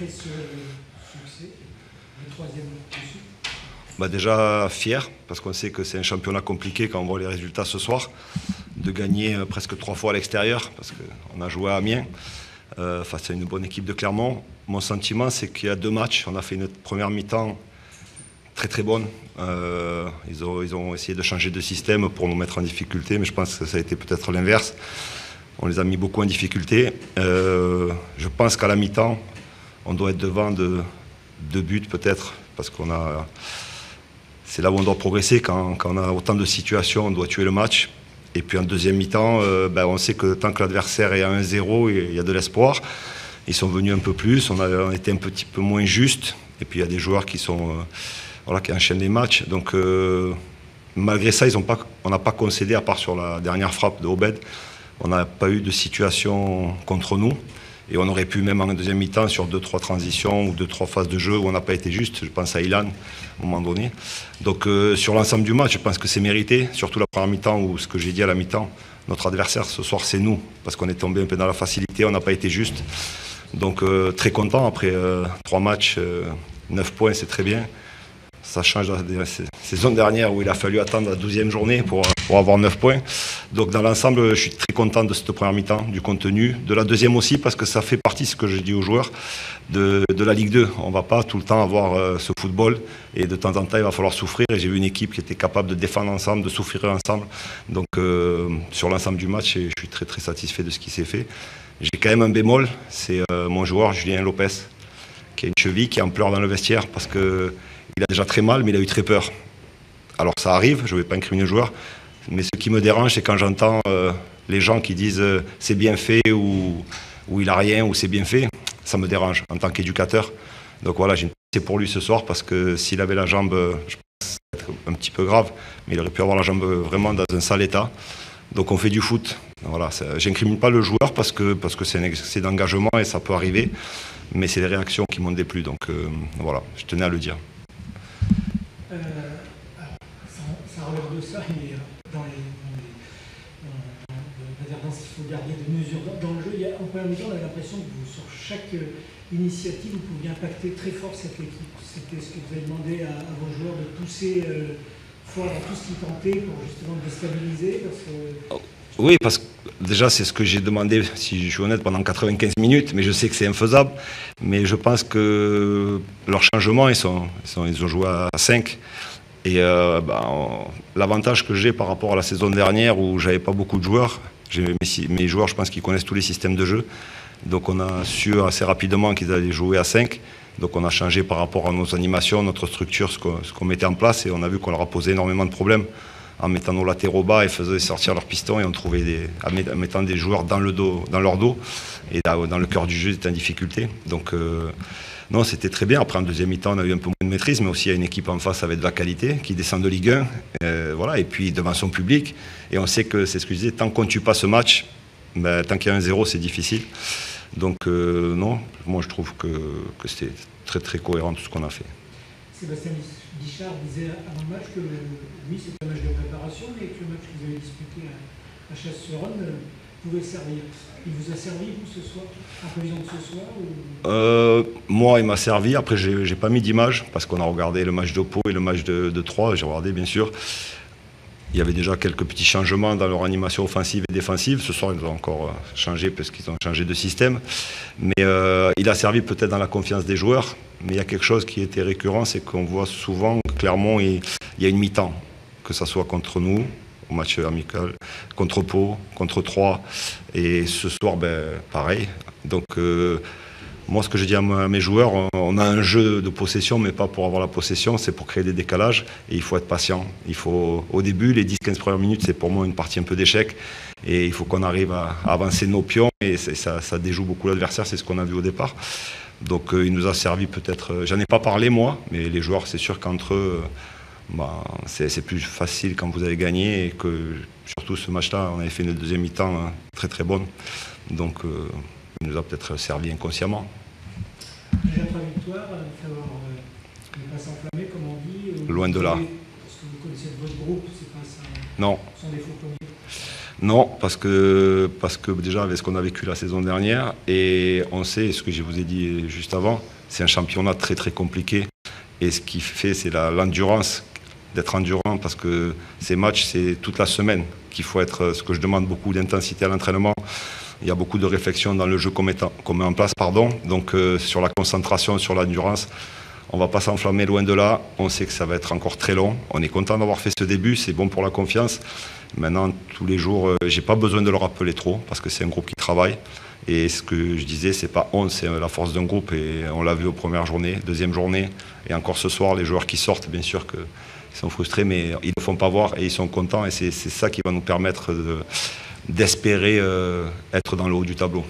après ce succès, le troisième de suite? Déjà fier, parce qu'on sait que c'est un championnat compliqué quand on voit les résultats ce soir, de gagner presque 3 fois à l'extérieur, parce qu'on a joué à Amiens, face à une bonne équipe de Clermont. Mon sentiment, c'est qu'il y a 2 matchs, on a fait une première mi-temps très très bonne. Ils ont essayé de changer de système pour nous mettre en difficulté, mais je pense que ça a été peut-être l'inverse. On les a mis beaucoup en difficulté. Je pense qu'à la mi-temps, on doit être devant de 2 buts peut-être, parce qu'on a... C'est là où on doit progresser. Quand on a autant de situations, on doit tuer le match. Et puis en deuxième mi-temps, on sait que tant que l'adversaire est à 1-0, il y a de l'espoir. Ils sont venus un peu plus, on a été un petit peu moins juste. Et puis il y a des joueurs qui enchaînent les matchs. Donc malgré ça, on n'a pas concédé, à part sur la dernière frappe de Obed. On n'a pas eu de situation contre nous. Et on aurait pu, même en deuxième mi-temps, sur 2-3 transitions ou 2-3 phases de jeu où on n'a pas été juste. Je pense à Ilan, à un moment donné. Donc sur l'ensemble du match, je pense que c'est mérité. Surtout la première mi-temps, où ce que j'ai dit à la mi-temps, notre adversaire ce soir, c'est nous. Parce qu'on est tombé un peu dans la facilité, on n'a pas été juste. Donc très content. Après 3 matchs, 9 points, c'est très bien. Ça change de la saison dernière où il a fallu attendre la 12e journée pour avoir 9 points. Donc dans l'ensemble, je suis très content de cette première mi-temps, du contenu. De la deuxième aussi, parce que ça fait partie, ce que je dis aux joueurs, de la Ligue 2. On ne va pas tout le temps avoir ce football. Et de temps en temps, il va falloir souffrir. Et j'ai vu une équipe qui était capable de défendre ensemble, de souffrir ensemble. Donc sur l'ensemble du match, je suis très très satisfait de ce qui s'est fait. J'ai quand même un bémol, c'est mon joueur Julien Lopez, qui a une cheville, qui est en pleurs dans le vestiaire, parce que il a déjà très mal, mais il a eu très peur. Alors ça arrive, je ne vais pas incriminer le joueur, mais ce qui me dérange, c'est quand j'entends les gens qui disent c'est bien fait ou il n'a rien ou c'est bien fait. Ça me dérange en tant qu'éducateur. Donc voilà, j'ai une pensée pour lui ce soir, parce que s'il avait la jambe, je pense que ça va être un petit peu grave, mais il aurait pu avoir la jambe vraiment dans un sale état. Donc on fait du foot. Voilà, j'incrimine pas le joueur parce que c'est un excès d'engagement et ça peut arriver, mais c'est les réactions qui m'ont déplu. Donc voilà, je tenais à le dire. Ça relève de ça, mais dans ce qu'il faut garder de mesures dans le jeu, en première mi-temps, on a l'impression que sur chaque initiative, vous pouviez impacter très fort cette équipe. C'était ce que vous avez demandé à vos joueurs, de pousser fort dans tout ce qu'ils tentaient pour justement déstabiliser, parce que... Oui, parce que déjà, c'est ce que j'ai demandé, si je suis honnête, pendant 95 minutes, mais je sais que c'est infaisable. Mais je pense que leur changement, ils ont joué à 5. Et l'avantage que j'ai par rapport à la saison dernière, où j'avais pas beaucoup de joueurs, mes joueurs, je pense qu'ils connaissent tous les systèmes de jeu. Donc on a su assez rapidement qu'ils allaient jouer à 5. Donc on a changé par rapport à nos animations, notre structure, ce qu'on mettait en place, et on a vu qu'on leur a posé énormément de problèmes en mettant nos latéraux bas et faisant sortir leurs pistons, et on trouvait en mettant des joueurs dans leur dos, et dans le cœur du jeu, ils étaient en difficulté. Donc non, c'était très bien. Après en deuxième mi-temps, on a eu un peu moins de maîtrise, mais aussi il y a une équipe en face avec de la qualité qui descend de Ligue 1, voilà, et puis devant son public. Et on sait que, c'est ce que je disais, tant qu'on ne tue pas ce match, tant qu'il y a 1-0, c'est difficile. Donc non, moi je trouve que c'était très très cohérent tout ce qu'on a fait. Sébastien Guichard disait avant le match que lui, c'est un match de préparation, mais que le match que vous avez disputé à Chasse-sur-Rhône pouvait servir. Il vous a servi, vous, ce soir, en prévision de ce soir ou... Moi, il m'a servi. Après, j'ai pas mis d'image, parce qu'on a regardé le match d'Oppo et le match de Troyes. J'ai regardé, bien sûr. Il y avait déjà quelques petits changements dans leur animation offensive et défensive. Ce soir, ils ont encore changé parce qu'ils ont changé de système. Mais il a servi peut-être dans la confiance des joueurs. Mais il y a quelque chose qui était récurrent, c'est qu'on voit souvent que Clermont, il y a une mi-temps. Que ce soit contre nous, au match amical, contre Pau, contre Troyes. Et ce soir, pareil. Donc... moi, ce que je dis à mes joueurs, on a un jeu de possession, mais pas pour avoir la possession, c'est pour créer des décalages. Et il faut être patient. Au début, les 10-15 premières minutes, c'est pour moi une partie un peu d'échec. Et il faut qu'on arrive à avancer nos pions. Et ça déjoue beaucoup l'adversaire, c'est ce qu'on a vu au départ. Donc il nous a servi peut-être... J'en ai pas parlé, moi, mais les joueurs, c'est sûr qu'entre eux, c'est plus facile quand vous avez gagné. Et que, surtout ce match-là, on avait fait une deuxième mi-temps très très bonne. Donc il nous a peut-être servi inconsciemment. Déjà 3 victoires, il faut ne pas s'enflammer, comme on dit. Loin de là. Parce que vous connaissez votre groupe, c'est pas ça. Non. Sans défaut. Non, parce que déjà avec ce qu'on a vécu la saison dernière, et on sait, ce que je vous ai dit juste avant, c'est un championnat très très compliqué. Et ce qui fait, c'est l'endurance, d'être endurant, parce que ces matchs, c'est toute la semaine qu'il faut être, ce que je demande beaucoup d'intensité à l'entraînement. Il y a beaucoup de réflexion dans le jeu qu'on met en place, donc sur la concentration, sur l'endurance. On ne va pas s'enflammer loin de là, on sait que ça va être encore très long. On est content d'avoir fait ce début, c'est bon pour la confiance. Maintenant, tous les jours, je n'ai pas besoin de le rappeler trop, parce que c'est un groupe qui travaille. Et ce que je disais, c'est pas on, c'est la force d'un groupe. Et on l'a vu aux premières journées, deuxième journée, et encore ce soir, les joueurs qui sortent, bien sûr qu'ils sont frustrés, mais ils ne le font pas voir et ils sont contents. Et c'est ça qui va nous permettre d'espérer être dans le haut du tableau.